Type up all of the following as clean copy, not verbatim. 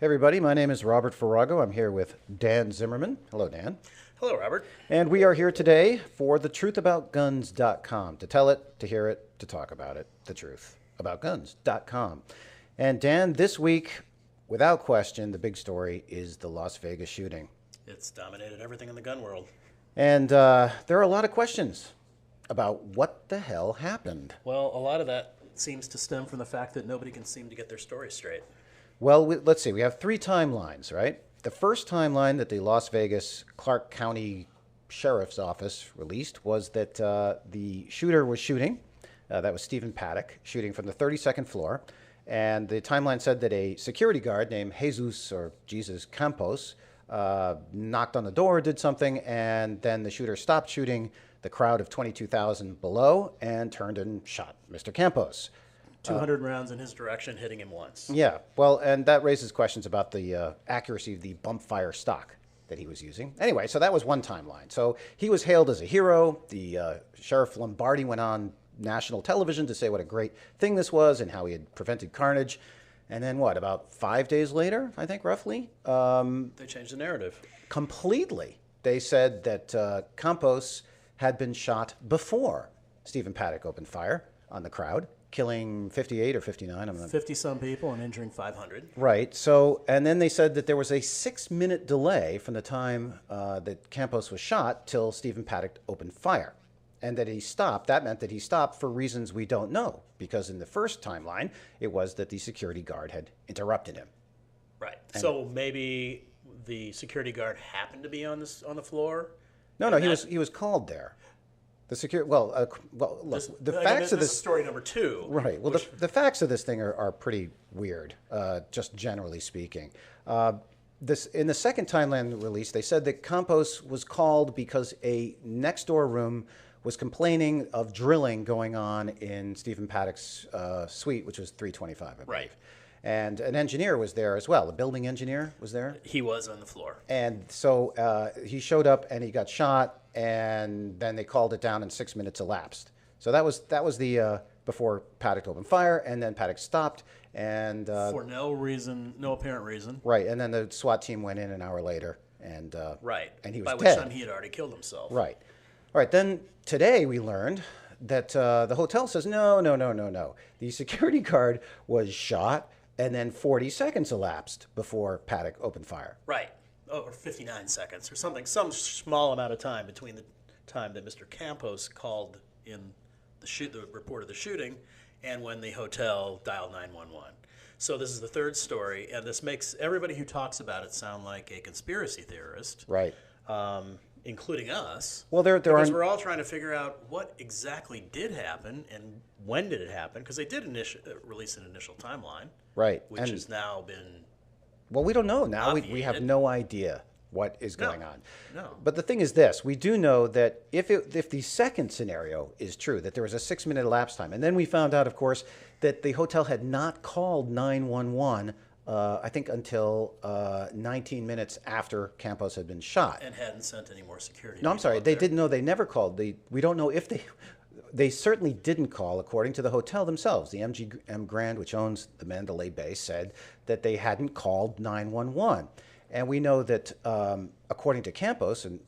Hey everybody, my name is Robert Farago. I'm here with Dan Zimmerman. Hello, Dan. Hello, Robert. And we are here today for thetruthaboutguns.com to tell it, to hear it, to talk about it. Thetruthaboutguns.com. And Dan, this week, without question, the big story is the Las Vegas shooting. It's dominated everything in the gun world. And there are a lot of questions about what the hell happened. Well, a lot of that seems to stem from the fact that nobody can seem to get their story straight. Well, let's see. We have three timelines, right? The first timeline that the Las Vegas Clark County Sheriff's Office released was that the shooter was shooting. That was Stephen Paddock, shooting from the 32nd floor. And the timeline said that a security guard named Jesus Campos knocked on the door, did something, and then the shooter stopped shooting the crowd of 22,000 below and turned and shot Mr. Campos. 200 rounds in his direction, hitting him once. Yeah, well, and that raises questions about the accuracy of the bump fire stock that he was using. Anyway, so that was one timeline. So he was hailed as a hero. The Sheriff Lombardi went on national television to say what a great thing this was and how he had prevented carnage. And then what, about 5 days later, I think, roughly? They changed the narrative. Completely. They said that Campos had been shot before Stephen Paddock opened fire on the crowd, killing 58 or 59. 50-some people and injuring 500. Right. So, and then they said that there was a 6-minute delay from the time that Campos was shot till Stephen Paddock opened fire. And that he stopped. That meant that he stopped for reasons we don't know. Because in the first timeline, it was that the security guard had interrupted him. Right. And so maybe the security guard happened to be on the floor? No, he was called there. The security. Well, look, the facts of this is story number 2. Right. Well, the facts of this thing are pretty weird, just generally speaking. In the second timeline release, they said that Campos was called because a next door room was complaining of drilling going on in Stephen Paddock's suite, which was 325, I believe. Right. And an engineer was there as well. A building engineer was there. He was on the floor. And so he showed up and he got shot. And then they called it down and 6 minutes elapsed. So that was the before Paddock opened fire, and then Paddock stopped, and for no reason, no apparent reason. Right, and then the SWAT team went in an hour later, and right, and he was by dead. which time he had already killed himself. Right, all right. Then today we learned that the hotel says no. The security guard was shot, and then 40 seconds elapsed before Paddock opened fire. Right. Or 59 seconds or something, some small amount of time between the time that Mr. Campos called in the report of the shooting and when the hotel dialed 911. So this is the third story, and this makes everybody who talks about it sound like a conspiracy theorist. Right. Including us. Well, because we're all trying to figure out what exactly did happen and when did it happen, because they did release an initial timeline. Right. Which has now been... Well, we don't know now. We have no idea what is going on. No. But the thing is this. We do know that if the second scenario is true, that there was a 6-minute elapsed time, and then we found out, of course, that the hotel had not called 911, I think, until 19 minutes after Campos had been shot. And hadn't sent any more security. No, I'm sorry. They didn't know. They never called. We don't know if they... They certainly didn't call, according to the hotel themselves. The MGM Grand, which owns the Mandalay Bay, said that they hadn't called 911. And we know that, according to Campos, and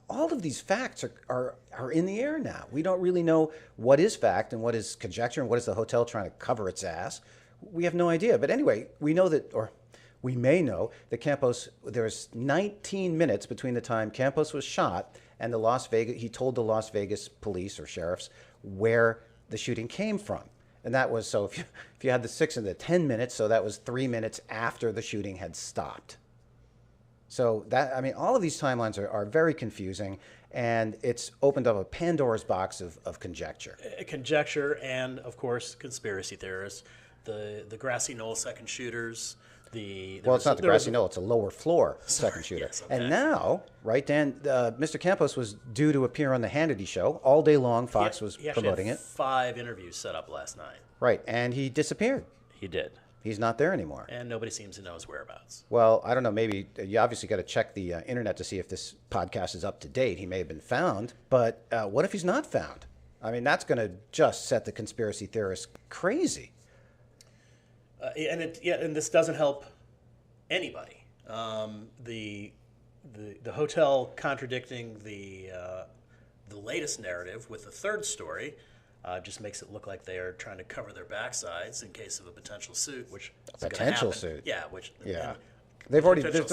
all of these facts are in the air now. We don't really know what is fact and what is conjecture and what is the hotel trying to cover its ass. We have no idea. But anyway, we know that, or we may know that Campos, there's 19 minutes between the time Campos was shot and he told the Las Vegas police or sheriffs where the shooting came from. And that was, so if you had the 6 and the 10 minutes, so that was 3 minutes after the shooting had stopped. So all of these timelines are very confusing, and it's opened up a Pandora's box of conjecture. Conjecture and, of course, conspiracy theorists. The grassy knoll second shooters. Well, it's not the grassy knoll; it's a lower floor second shooter. Yes, okay. And now, right, Dan, Mr. Campos was due to appear on the Hannity show all day long. Fox was promoting it. 5 interviews set up last night. Right, and he disappeared. He did. He's not there anymore. And nobody seems to know his whereabouts. Well, I don't know. Maybe you obviously got to check the internet to see if this podcast is up to date. He may have been found, but what if he's not found? I mean, that's going to just set the conspiracy theorists crazy. And this doesn't help anybody. The hotel contradicting the latest narrative with the third story just makes it look like they are trying to cover their backsides in case of a potential suit, which is going to Potential happen. suit. Yeah, which Yeah. and They've already potential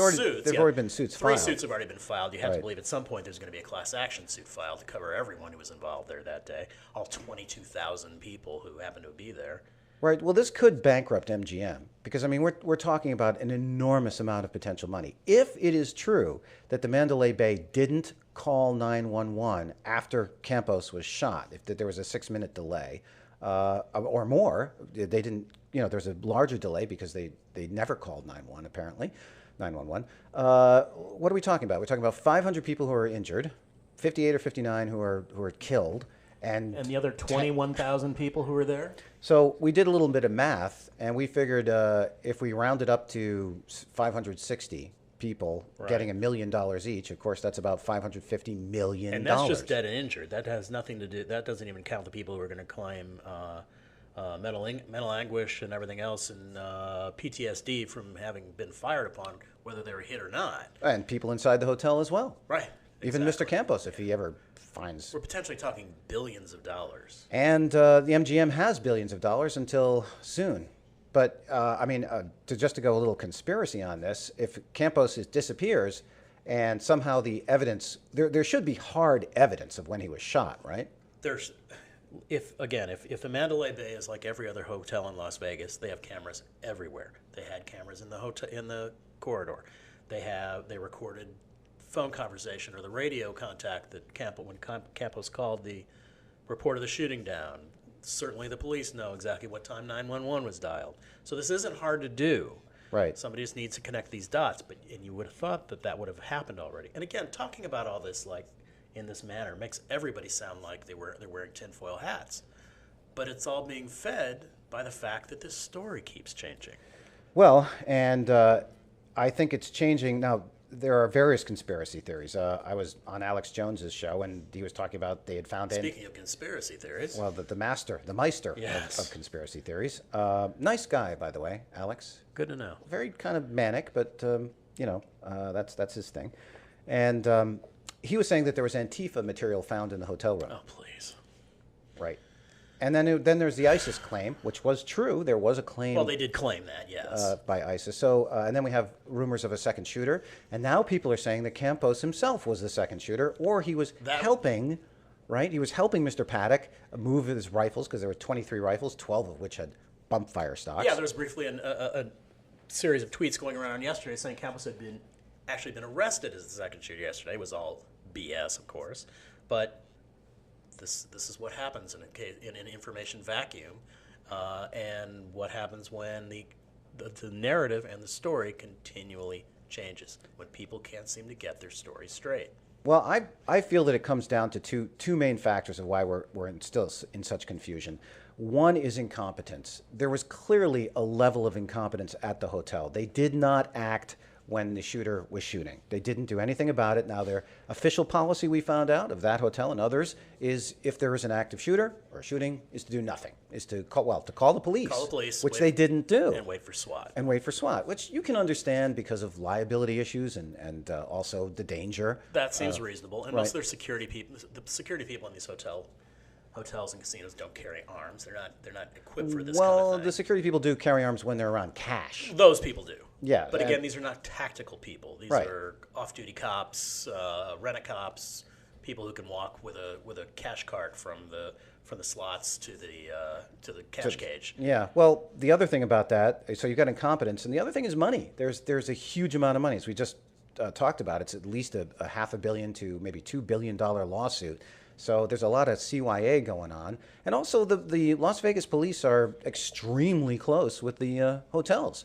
been suits Three filed. suits have already been filed. You have to Right. believe at some point there's going to be a class action suit filed to cover everyone who was involved there that day, all 22,000 people who happened to be there. Right. Well, this could bankrupt MGM because, I mean, we're talking about an enormous amount of potential money. If it is true that the Mandalay Bay didn't call 911 after Campos was shot, if there was a 6-minute delay or more, they didn't, there's a larger delay because they never called 911, apparently, 911. What are we talking about? We're talking about 500 people who are injured, 58 or 59 who are killed. And the other 21,000 people who were there? So we did a little bit of math, and we figured if we rounded up to 560 people getting $1 million each, of course, that's about $550 million. And that's just dead and injured. That has nothing to do. That doesn't even count the people who are going to claim mental anguish and everything else, and PTSD from having been fired upon, whether they were hit or not. And people inside the hotel as well. Right. Even Exactly. Mr. Campos, if he ever finds. We're potentially talking billions of dollars. And the MGM has billions of dollars until soon. But, to go a little conspiracy on this, if Campos disappears and somehow the evidence, there should be hard evidence of when he was shot, right? If the Mandalay Bay is like every other hotel in Las Vegas, they have cameras everywhere. They had cameras in the hotel, in the corridor. They recorded phone conversation or the radio contact that when Campos called the report of the shooting down. Certainly the police know exactly what time 911 was dialed. So this isn't hard to do. Right. Somebody just needs to connect these dots, and you would have thought that would have happened already. And again, talking about all this like in this manner makes everybody sound like they're wearing tinfoil hats. But it's all being fed by the fact that this story keeps changing. Well, and I think it's changing now. There are various conspiracy theories. I was on Alex Jones's show, and he was talking about they had found. Speaking of conspiracy theories, well, the meister yes. of conspiracy theories. Nice guy, by the way, Alex. Good to know. Very kind of manic, but that's his thing. And he was saying that there was Antifa material found in the hotel room. Oh, please. Right. And then there's the ISIS claim, which was true. There was a claim. Well, they did claim that, yes. By ISIS. So, and then we have rumors of a second shooter. And now people are saying that Campos himself was the second shooter, or he was helping, right? He was helping Mr. Paddock move his rifles, because there were 23 rifles, 12 of which had bump fire stocks. Yeah, there was briefly a series of tweets going around yesterday saying Campos had actually been arrested as the second shooter yesterday. It was all BS, of course. But this is what happens in an information vacuum, and what happens when the narrative and the story continually changes, when people can't seem to get their story straight. Well, I feel that it comes down to two main factors of why we're still in such confusion. One is incompetence. There was clearly a level of incompetence at the hotel. They did not act when the shooter was shooting. They didn't do anything about it. Now, their official policy, we found out, of that hotel and others, is if there is an active shooter or a shooting, is to do nothing, is to call the police. Call the police. Which they didn't do. And wait for SWAT. Which you can understand because of liability issues and also the danger. That seems reasonable. And most of their security people, the security people in these hotels and casinos don't carry arms. They're not equipped for this kind of thing. Well, the security people do carry arms when they're around cash. Those people do. Yeah. But again, these are not tactical people. These Right. are off-duty cops, rent-a-cops, people who can walk with a cash cart from the slots to the cash cage. Yeah. Well, the other thing about that, so you've got incompetence, and the other thing is money. There's a huge amount of money. As we just talked about, it's at least a $500 million to maybe $2 billion lawsuit. So there's a lot of CYA going on. And also the Las Vegas police are extremely close with the hotels.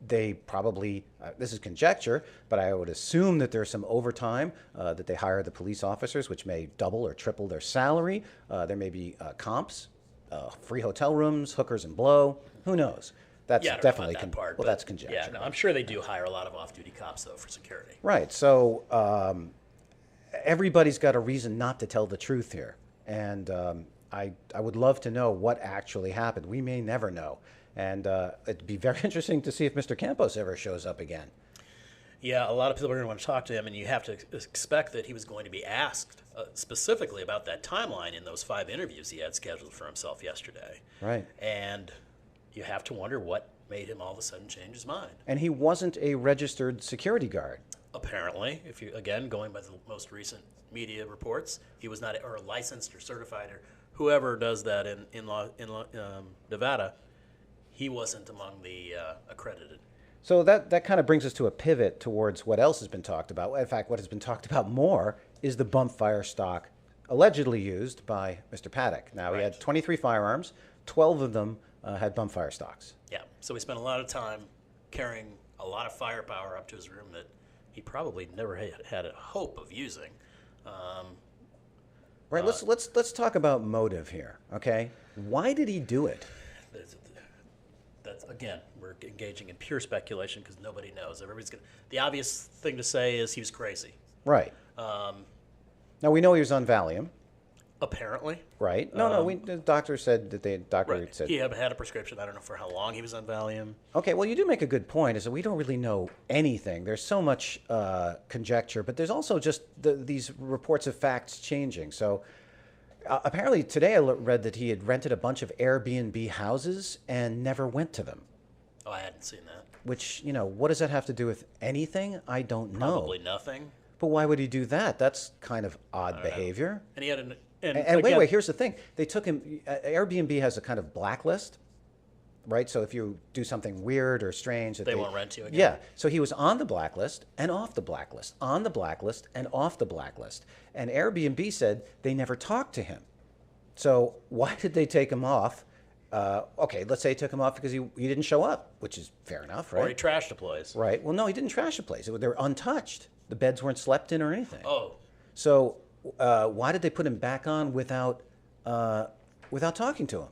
They probably, this is conjecture, but I would assume that there's some overtime, that they hire the police officers, which may double or triple their salary. There may be comps, free hotel rooms, hookers and blow. Who knows? That's definitely that part, that's conjecture. Yeah, no, I'm sure they do hire a lot of off-duty cops though for security. Right. So everybody's got a reason not to tell the truth here, and I would love to know what actually happened. We may never know. And it'd be very interesting to see if Mr. Campos ever shows up again. Yeah, a lot of people are going to want to talk to him, and you have to expect that he was going to be asked specifically about that timeline in those 5 interviews he had scheduled for himself yesterday. Right. And you have to wonder what made him all of a sudden change his mind. And he wasn't a registered security guard. Apparently, if you again going by the most recent media reports, he was not or licensed or certified or whoever does that in Nevada. He wasn't among the accredited. So that kind of brings us to a pivot towards what else has been talked about. In fact, what has been talked about more is the bump fire stock allegedly used by Mr. Paddock. Now, he had 23 firearms. 12 of them had bump fire stocks. Yeah, so he spent a lot of time carrying a lot of firepower up to his room that he probably never had a hope of using. Right. Let's talk about motive here. Okay. Why did he do it? That's again, we're engaging in pure speculation because nobody knows. The obvious thing to say is he was crazy. Right. Now we know he was on Valium. Apparently. Right. No. The doctor said that said he had a prescription. I don't know for how long he was on Valium. Okay. Well, you do make a good point. Is that we don't really know anything. There's so much conjecture, but there's also just these reports of facts changing. So. Apparently today I read that he had rented a bunch of Airbnb houses and never went to them. Oh, I hadn't seen that. Which, what does that have to do with anything? I don't know. Probably nothing. But why would he do that? That's kind of odd behavior. And he had And wait, here's the thing. They took him, Airbnb has a kind of blacklist, right? So if you do something weird or strange, they won't rent you again. Yeah. So he was on the blacklist and off the blacklist, on the blacklist and off the blacklist. And Airbnb said they never talked to him. So why did they take him off? Okay, let's say they took him off because he didn't show up, which is fair enough, right? Or he trashed the place. Right. Well, no, he didn't trash the place. They were untouched. The beds weren't slept in or anything. Oh. So why did they put him back on without talking to him?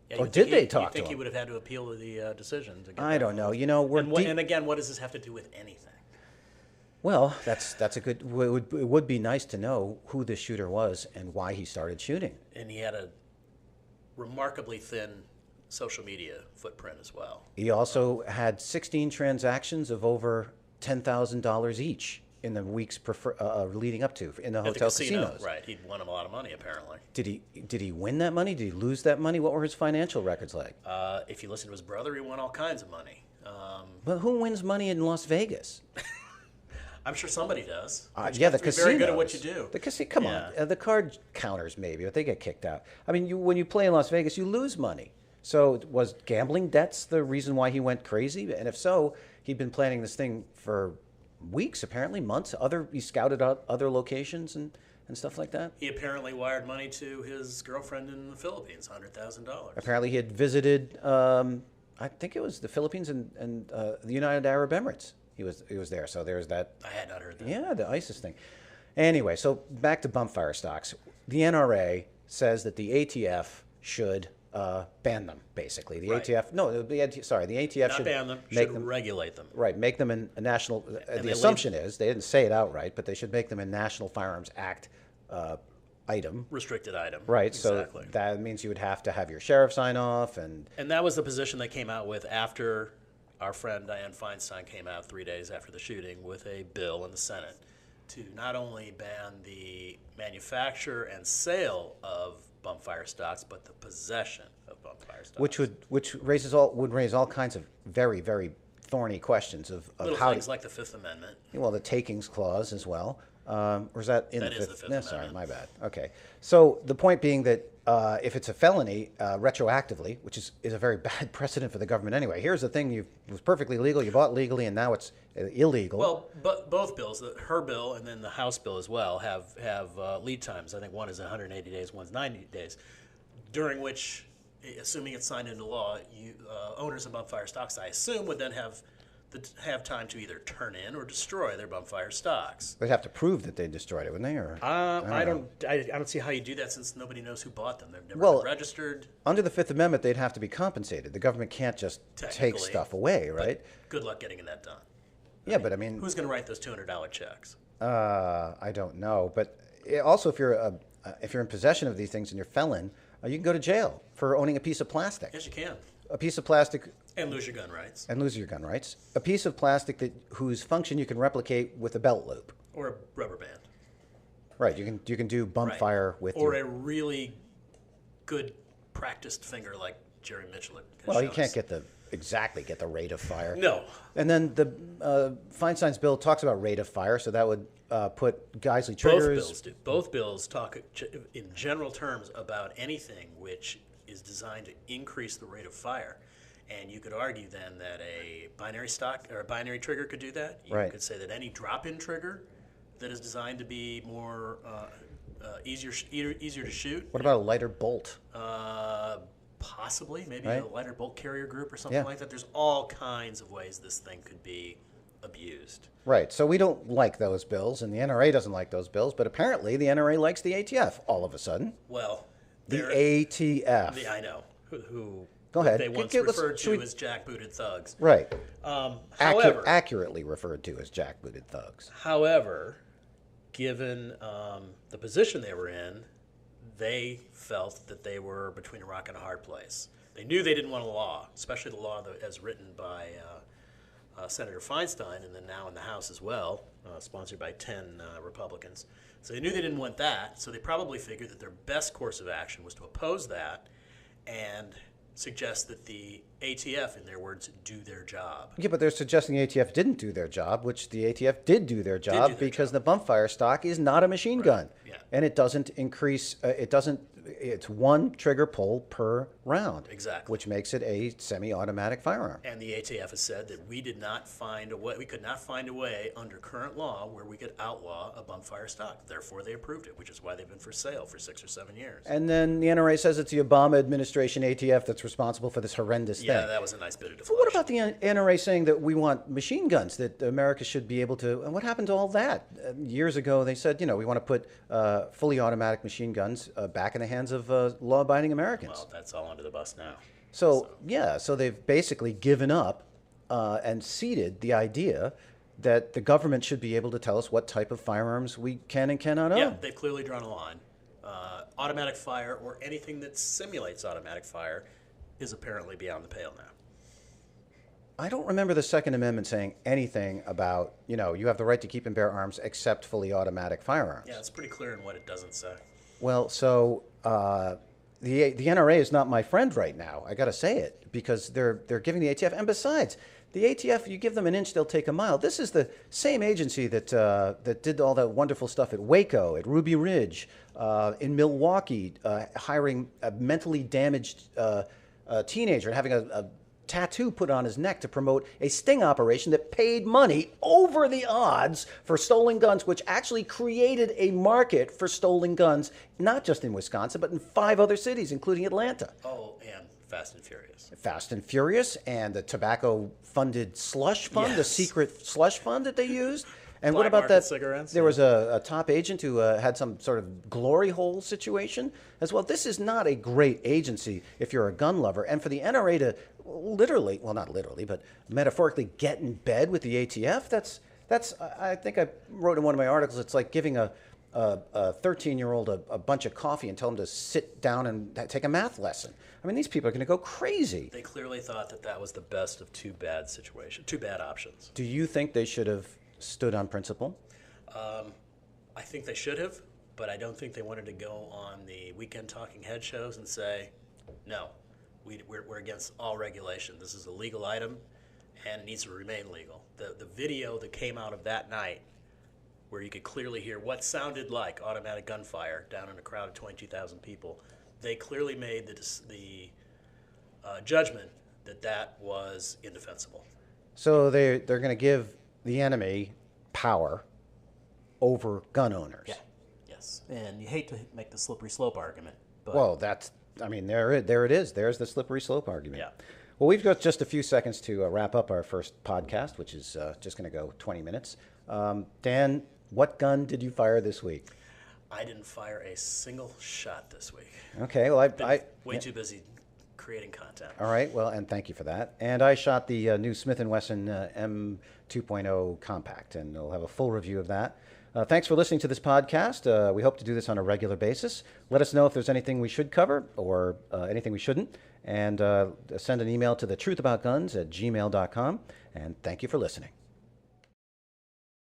Yeah, or did they talk to him? You think he would have had to appeal the decision? To get I don't know. and again, what does this have to do with anything? Well, that's a good. It would be nice to know who the shooter was and why he started shooting. And he had a remarkably thin social media footprint as well. He also had 16 transactions of over $10,000 each in the weeks leading up to in the hotel casinos. Right, he'd won him a lot of money apparently. Did he win that money? Did he lose that money? What were his financial records like? If you listen to his brother, he won all kinds of money. But who wins money in Las Vegas? I'm sure somebody does. Yeah, the casinos. Very good at what you do. Come on, the card counters maybe, but they get kicked out. I mean, when you play in Las Vegas, you lose money. So was gambling debts the reason why he went crazy? And if so, he'd been planning this thing for weeks, apparently months. He scouted out other locations and stuff like that. He apparently wired money to his girlfriend in the Philippines, $100,000. Apparently, he had visited. I think it was the Philippines and the United Arab Emirates. He was there, so there's that. I had not heard that. Yeah, the ISIS thing. Anyway, so back to bump fire stocks. The NRA says that the ATF should ban them. Basically, the ATF. No, the ATF not should ban them. Make them regulate them. Right, make them in a national. The assumption is they didn't say it outright, but they should make them a National Firearms Act item. Restricted item. Right. Exactly. So that means you would have to have your sheriff sign off and that was the position they came out with after our friend Dianne Feinstein came out 3 days after the shooting with a bill in the Senate to not only ban the manufacture and sale of bump fire stocks, but the possession of bump fire stocks. Which would raise all kinds of very, very thorny questions of little how things like the Fifth Amendment. Well, the takings clause as well. Or is that in that the is Fifth? The Fifth No, Amendment. sorry, my bad. Okay. So the point being that if it's a felony retroactively, which is a very bad precedent for the government anyway. Here's the thing: it was perfectly legal, you bought legally, and now it's illegal. Well, but both bills, her bill and then the House bill as well, have lead times. I think one is 180 days, one's 90 days, during which, assuming it's signed into law, owners of bump fire stocks, I assume, would then have time to either turn in or destroy their bump fire stocks. They'd have to prove that they destroyed it, wouldn't they? Or I don't see how you do that since nobody knows who bought them. They've never been registered. Under the Fifth Amendment, they'd have to be compensated. The government can't just take stuff away, right? Good luck getting that done. Yeah, but I mean, who's going to write those $200 checks? I don't know. But also, if you're in possession of these things and you're a felon, you can go to jail for owning a piece of plastic. Yes, you can. a piece of plastic And lose your gun rights. and lose your gun rights. A piece of plastic whose function you can replicate with a belt loop. Or a rubber band. Right. You can do bump Right. fire with or your. a really good practiced finger like Jerry Mitchell. Well, you can't exactly get the rate of fire. No. And then the Feinstein's bill talks about rate of fire, so that would put Geisley triggers. Both bills do. Both bills talk in general terms about anything which is designed to increase the rate of fire. And you could argue then that a binary stock or a binary trigger could do that. You Right. could say that any drop-in trigger that is designed to be more easier to shoot. What about a lighter bolt? Possibly, maybe Right. a lighter bolt carrier group or something Yeah. like that. There's all kinds of ways this thing could be abused. Right. So we don't like those bills, and the NRA doesn't like those bills, but apparently the NRA likes the ATF all of a sudden. Well, The ATF. I know who Go ahead. they once Let's- referred should to we- as jackbooted thugs. Right. However, Accurately referred to as jackbooted thugs. However, given the position they were in, they felt that they were between a rock and a hard place. They knew they didn't want a law, especially the law that, as written by Senator Feinstein, and then now in the House as well, sponsored by 10 Republicans. So they knew they didn't want that, so they probably figured that their best course of action was to oppose that and suggest that the ATF, in their words, do their job. Yeah, but they're suggesting the ATF didn't do their job, which the ATF did do their job because the bump fire stock is not a machine gun. Yeah. And it doesn't increase, it's one trigger pull per round. Exactly. Which makes it a semi-automatic firearm. And the ATF has said that we could not find a way under current law where we could outlaw a bump fire stock. Therefore, they approved it, which is why they've been for sale for 6 or 7 years. And then the NRA says it's the Obama administration ATF that's responsible for this horrendous Yeah, thing. that was a nice bit of But deflection. what about the NRA saying that we want machine guns, that America should be able to, and what happened to all that? Years ago, they said, we want to put fully automatic machine guns back in the hands of law-abiding Americans. Well, that's all under the bus now. So they've basically given up and ceded the idea that the government should be able to tell us what type of firearms we can and cannot own. Yeah, they've clearly drawn a line. Automatic fire or anything that simulates automatic fire is apparently beyond the pale now. I don't remember the Second Amendment saying anything about, you have the right to keep and bear arms except fully automatic firearms. Yeah, it's pretty clear in what it doesn't say. Well, so the NRA is not my friend right now. I got to say it, because they're giving the ATF, and besides, the ATF, you give them an inch, they'll take a mile. This is the same agency that did all that wonderful stuff at Waco, at Ruby Ridge, in Milwaukee, hiring a mentally damaged teenager and having a tattoo put on his neck to promote a sting operation that paid money over the odds for stolen guns, which actually created a market for stolen guns, not just in Wisconsin, but in 5 other cities, including Atlanta. Oh, and Fast and Furious. Fast and Furious, and the tobacco-funded slush fund, the Yes. secret slush fund that they used. And what Black about market that? cigarettes, There yeah. was a top agent who had some sort of glory hole situation as well. This is not a great agency if you're a gun lover. And for the NRA to literally, well, not literally, but metaphorically get in bed with the ATF, that's I think I wrote in one of my articles, it's like giving a 13-year-old a bunch of coffee and tell them to sit down and take a math lesson. I mean, these people are going to go crazy. They clearly thought that was the best of two bad options. Do you think they should have stood on principle? I think they should have, but I don't think they wanted to go on the weekend talking head shows and say, no, we're against all regulation. This is a legal item, and it needs to remain legal. The video that came out of that night, where you could clearly hear what sounded like automatic gunfire down in a crowd of 22,000 people, they clearly made the judgment that was indefensible. So they're going to give the enemy power over gun owners. Yeah. Yes. And you hate to make the slippery slope argument, but Well, there it is. There's the slippery slope argument. Yeah. Well, we've got just a few seconds to wrap up our first podcast, which is just going to go 20 minutes. Dan, what gun did you fire this week? I didn't fire a single shot this week. Okay, well, Been way too busy creating content. All right. Well, and thank you for that. And I shot the new Smith & Wesson M2.0 Compact, and we'll have a full review of that. Thanks for listening to this podcast. We hope to do this on a regular basis. Let us know if there's anything we should cover or anything we shouldn't. And send an email to thetruthAboutGuns@gmail.com. And thank you for listening.